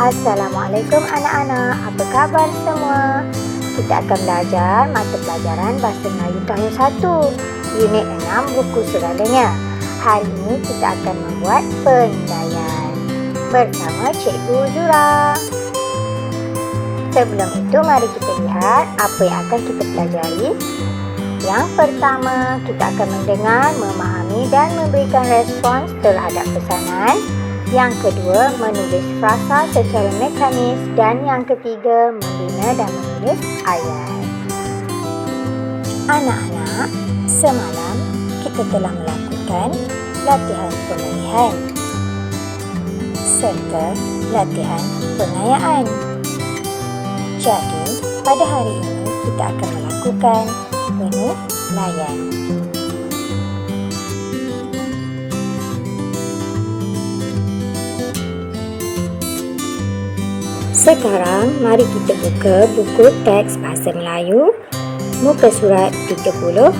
Assalamualaikum anak-anak, apa khabar semua? Kita akan belajar mata pelajaran Bahasa Melayu tahun 1, Unit 6, buku suradanya. Hari ini kita akan membuat penilaian bersama Cikgu Zura. Sebelum itu, mari kita lihat apa yang akan kita pelajari. Yang pertama, kita akan mendengar, memahami dan memberikan respons terhadap pesanan. Yang kedua, menulis frasa secara mekanis. Dan yang ketiga, membina dan menulis ayat. Anak-anak, semalam kita telah melakukan latihan pemilihan serta latihan pengayaan. Jadi, pada hari ini kita akan melakukan penilaian. Sekarang, mari kita buka buku teks Bahasa Melayu, muka surat 38.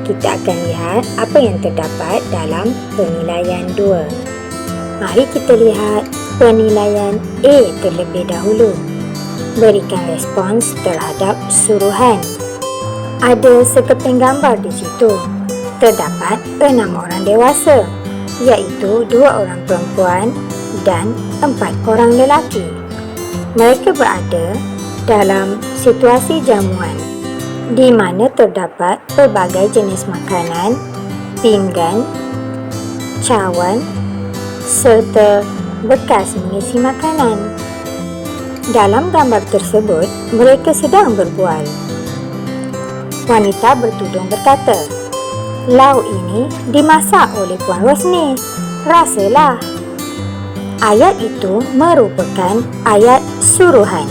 Kita akan lihat apa yang terdapat dalam penilaian 2. Mari kita lihat penilaian A terlebih dahulu. Berikan respons terhadap suruhan. Ada sekeping gambar di situ. Terdapat 6 orang dewasa, iaitu 2 orang perempuan dan 4 orang lelaki. Mereka berada dalam situasi jamuan di mana terdapat pelbagai jenis makanan, pinggan, cawan serta bekas mengisi makanan. Dalam gambar tersebut, mereka sedang berbual. Wanita bertudung berkata, "Lauk ini dimasak oleh Puan Rosni. Rasalah." Ayat itu merupakan ayat suruhan.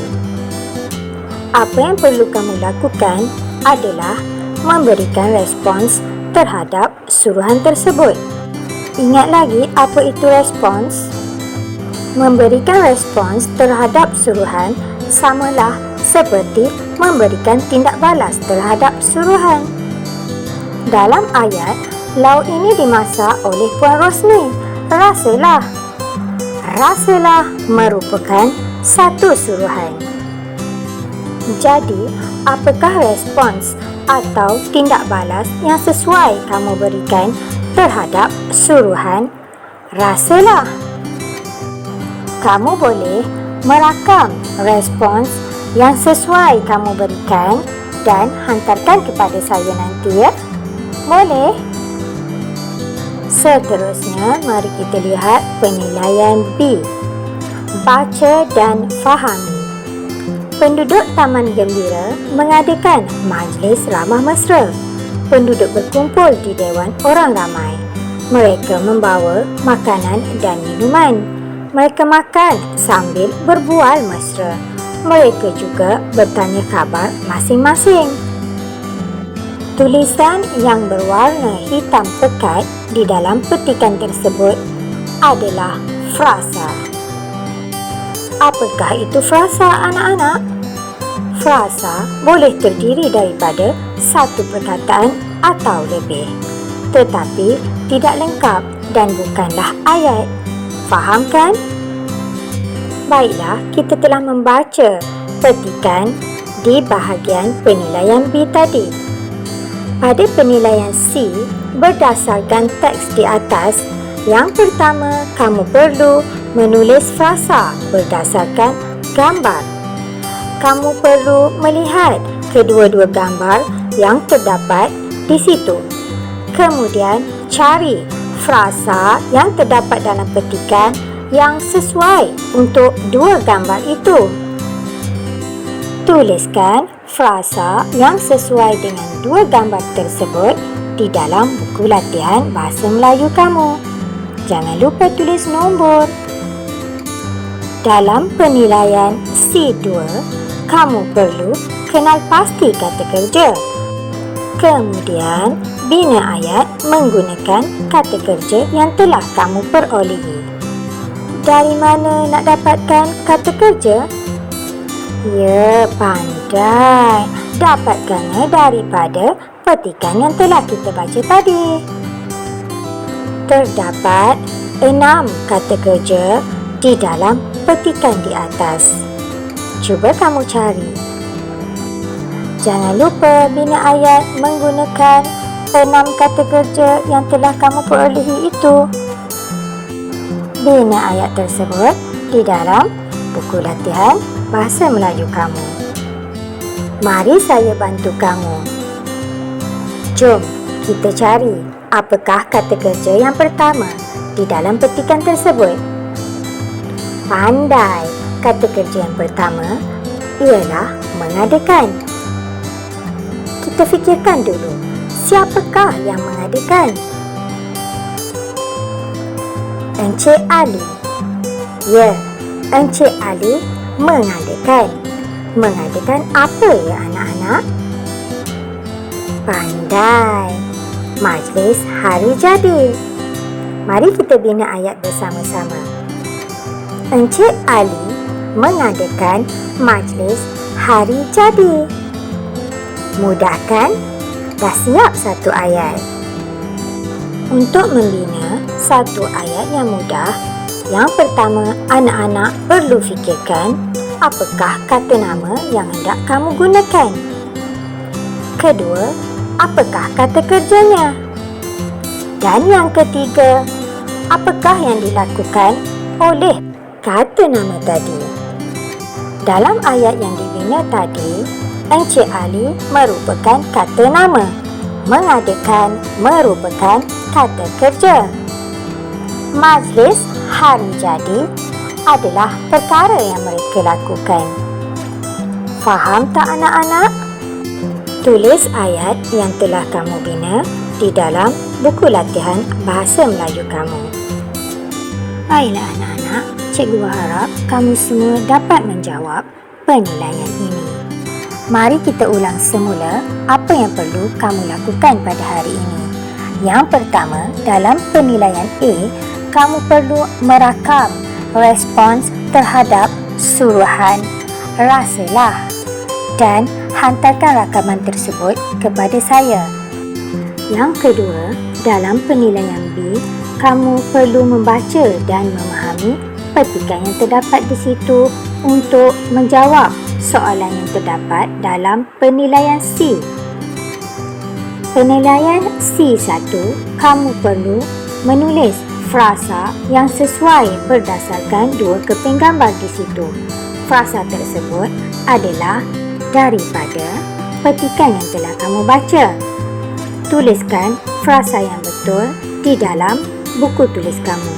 Apa yang perlu kamu lakukan adalah memberikan respons terhadap suruhan tersebut. Ingat lagi apa itu respons? Memberikan respons terhadap suruhan samalah seperti memberikan tindak balas terhadap suruhan. Dalam ayat, lauk ini dimasak oleh Puan Rosni. Rasalah. Rasalah merupakan satu suruhan. Jadi, apakah respons atau tindak balas yang sesuai kamu berikan terhadap suruhan rasalah? Kamu boleh merakam respons yang sesuai kamu berikan dan hantarkan kepada saya nanti, ya. Boleh? Seterusnya, mari kita lihat penilaian B. Baca dan fahami. Penduduk Taman Gembira mengadakan majlis ramah mesra. Penduduk berkumpul di Dewan Orang Ramai. Mereka membawa makanan dan minuman. Mereka makan sambil berbual mesra. Mereka juga bertanya khabar masing-masing. Tulisan yang berwarna hitam pekat di dalam petikan tersebut adalah frasa. Apakah itu frasa, anak-anak? Frasa boleh terdiri daripada satu perkataan atau lebih, tetapi tidak lengkap dan bukanlah ayat. Faham kan? Baiklah, kita telah membaca petikan di bahagian penilaian B tadi. Pada penilaian C, berdasarkan teks di atas, yang pertama, kamu perlu menulis frasa berdasarkan gambar. Kamu perlu melihat kedua-dua gambar yang terdapat di situ. Kemudian, cari frasa yang terdapat dalam petikan yang sesuai untuk dua gambar itu. Tuliskan frasa yang sesuai dengan dua gambar tersebut di dalam buku latihan Bahasa Melayu kamu. Jangan lupa tulis nombor. Dalam penilaian C2, kamu perlu kenal pasti kata kerja. Kemudian, bina ayat menggunakan kata kerja yang telah kamu perolehi. Dari mana nak dapatkan kata kerja? Ya, pandai. Dapatkannya daripada petikan yang telah kita baca tadi. Terdapat 6 kata kerja di dalam petikan di atas. Cuba kamu cari. Jangan lupa bina ayat menggunakan 6 kata kerja yang telah kamu perolehi itu. Bina ayat tersebut di dalam buku latihan Bahasa Melayu kamu. Mari saya bantu kamu. Jom kita cari apakah kata kerja yang pertama di dalam petikan tersebut. Pandai, kata kerja yang pertama ialah mengadakan. Kita fikirkan dulu, siapakah yang mengadakan? Encik Ali. Ya, Encik Ali mengadakan. Mengadakan apa ya anak-anak? Pandai, majlis hari jadi. Mari kita bina ayat bersama-sama. Encik Ali mengadakan majlis hari jadi. Mudah kan? Dah siap satu ayat. Untuk membina satu ayat yang mudah, yang pertama anak-anak perlu fikirkan apakah kata nama yang hendak kamu gunakan. Kedua, apakah kata kerjanya? Dan yang ketiga, apakah yang dilakukan oleh kata nama tadi? Dalam ayat yang dibina tadi, Encik Ali merupakan kata nama. Mengadakan merupakan kata kerja. Majlis hari jadi adalah perkara yang mereka lakukan. Faham tak anak-anak? Tulis ayat yang telah kamu bina di dalam buku latihan Bahasa Melayu kamu. Baiklah anak-anak, cikgu harap kamu semua dapat menjawab penilaian ini. Mari kita ulang semula apa yang perlu kamu lakukan pada hari ini. Yang pertama, dalam penilaian A, kamu perlu merakam respons terhadap suruhan rasalah dan hantarkan rakaman tersebut kepada saya. Yang kedua, dalam penilaian B, kamu perlu membaca dan memahami petikan yang terdapat di situ untuk menjawab soalan yang terdapat dalam penilaian C. Penilaian C1, kamu perlu menulis frasa yang sesuai berdasarkan dua keping gambar di situ. Frasa tersebut adalah daripada petikan yang telah kamu baca. Tuliskan frasa yang betul di dalam buku tulis kamu.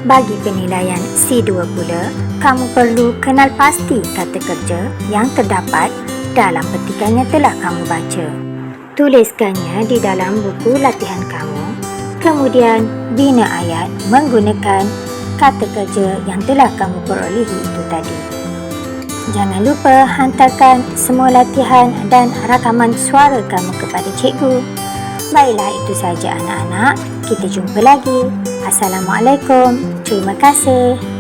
Bagi penilaian C2 pula, kamu perlu kenal pasti kata kerja yang terdapat dalam petikan yang telah kamu baca. Tuliskannya di dalam buku latihan kamu, kemudian bina ayat menggunakan kata kerja yang telah kamu perolehi itu tadi. Jangan lupa hantarkan semua latihan dan rakaman suara kamu kepada cikgu. Baiklah, itu saja anak-anak. Kita jumpa lagi. Assalamualaikum. Terima kasih.